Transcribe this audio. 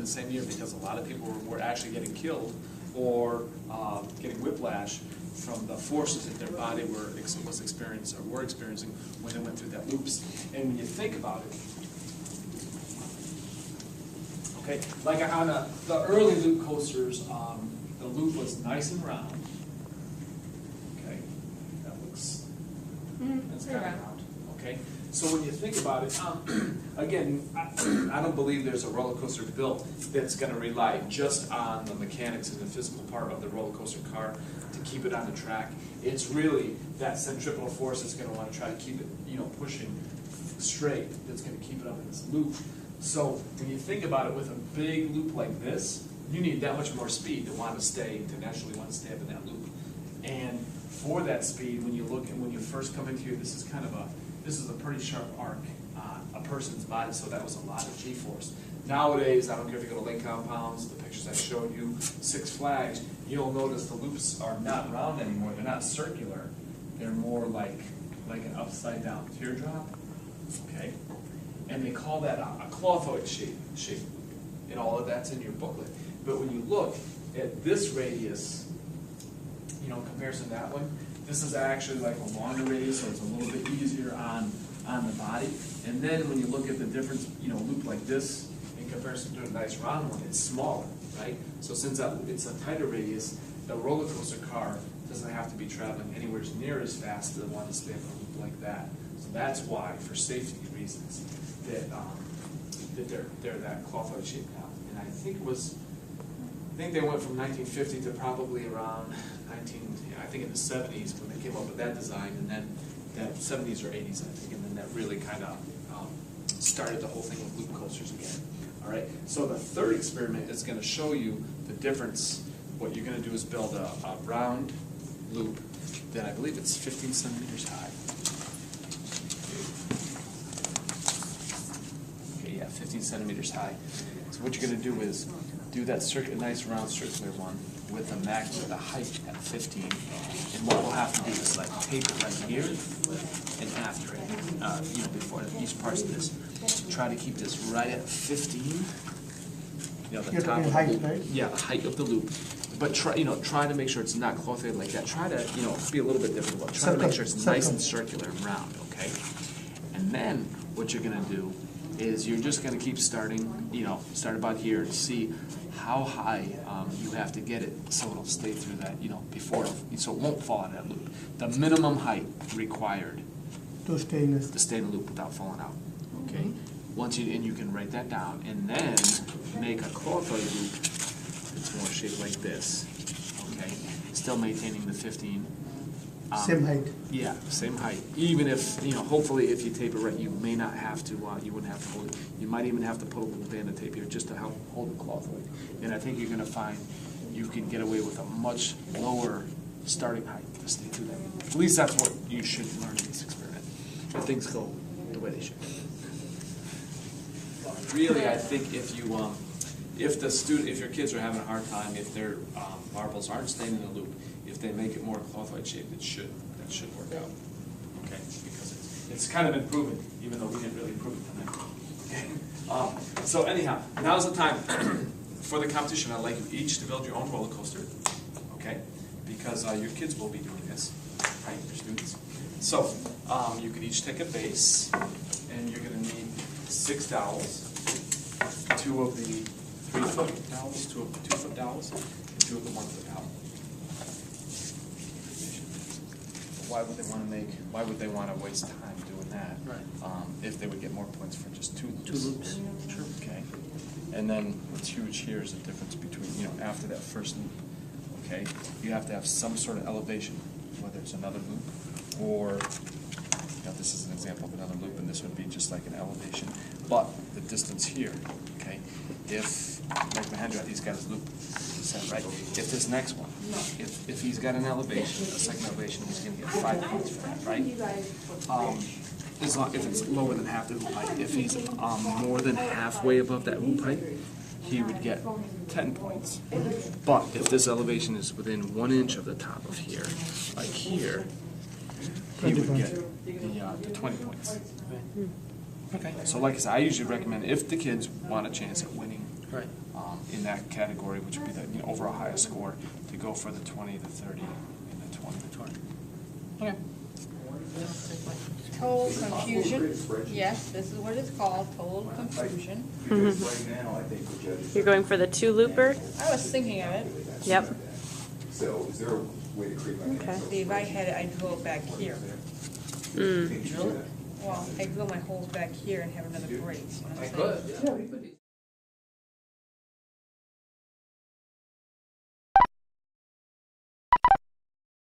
the same year because a lot of people were actually getting killed or getting whiplash from the forces that their body was experiencing or were experiencing when they went through that loops. And when you think about it, okay, like on the early loop coasters, the loop was nice and round. Okay, that looks that's kind of round. Okay, so when you think about it, again, I don't believe there's a roller coaster built that's going to rely just on the mechanics and the physical part of the roller coaster car to keep it on the track. It's really that centripetal force that's going to want to try to keep it, pushing straight. That's going to keep it up in this loop. So when you think about it, with a big loop like this, you need that much more speed to naturally want to stay up in that loop. And for that speed, when you look and when you first come into here, this is a pretty sharp arc on a person's body, so that was a lot of G-force. Nowadays, I don't care if you go to lake compounds, the pictures I showed you, Six Flags, you'll notice the loops are not round anymore. They're not circular. They're more like an upside down teardrop. Okay? And they call that a clothoid shape. And all of that's in your booklet. But when you look at this radius, comparison to that one, this is actually like a longer radius, so it's a little bit easier on the body. And then when you look at the difference, loop like this in comparison to a nice round one, it's smaller, right? So since it's a tighter radius, the roller coaster car doesn't have to be traveling anywhere near as fast as the one that's on a loop like that. So that's why, for safety reasons, that they're that clothoid shape now. And I think they went from 1950 to probably around I think in the 70s when they came up with that design, and then that 70s or 80s, I think, and then that really kind of started the whole thing with loop coasters again. All right. So the third experiment is going to show you the difference. What you're going to do is build a round loop that I believe it's 15 centimeters high. Okay, yeah, 15 centimeters high. So what you're going to do is do that nice round circular one with the height at 15. And what we'll have to do is tape it right here and after it, before each part of this. Try to keep this right at 15. The top of the height, loop. right? Yeah, the height of the loop. But try to make sure it's not clothed like that. Try to, be a little bit different. But try to make sure it's nice and circular and round, okay? And then what you're going to do is you're just going to keep starting, start about here and see how high you have to get it so it'll stay through that, so it won't fall out of that loop. The minimum height required To stay in to stay in the loop without falling out. Okay? And you can write that down, and then make a clothoid loop that's more shaped like this. Okay? Still maintaining the 15. same height. Yeah, same height. Even if, hopefully if you tape it right, you may not have to, you wouldn't have to hold it. You might even have to put a little band of tape here just to help hold the clothoid. And I think you're going to find you can get away with a much lower starting height to stay through that. At least that's what you should learn in this experiment. If things go the way they should. Really, I think if your kids are having a hard time, if their marbles aren't staying in the loop, if they make it more clothoid shaped, that should work out. Okay, because it's kind of been proven, even though we didn't really prove it tonight. Okay. So anyhow, now's the time for the competition. I'd like you each to build your own roller coaster. Okay, because your kids will be doing this, right? Your students. So you could each take a base, and you're going to need 6 dowels, 2 of the 3-foot dowels, 2 of the 2-foot dowels, and 2 of the 1-foot dowels. Why would they want to waste time doing that? Right. If they would get more points for just 2 loops. 2 loops. Sure. Okay. And then what's huge here is the difference between, after that first loop, okay, you have to have some sort of elevation, whether it's another loop or, this is an example of another loop, and this would be just like an elevation. But the distance here, okay, if, like Mahendra, he's got his loop set, right? If this next one, if he's got an elevation, a second elevation, he's going to get 5 points for that, right? If it's lower than half the hoop height. If he's more than halfway above that hoop height, he would get 10 points. But if this elevation is within 1 inch of the top of here, like here, he would get the 20 points. Okay. So like I said, I usually recommend if the kids want a chance at winning Right. In that category, which would be the, over a highest score, to go for the 20, the 30, and the 20. 20. Okay. Total confusion. Yes, this is what it's called, total confusion. Because right now, I think the judges. You're going for the two looper? I was thinking of it. Yep. So is there a way to create like? Okay. See, if I had it, I'd go back here. Think you should do that? Well, I'd go my holes back here and have another break. You know what I'm I saying? could, yeah.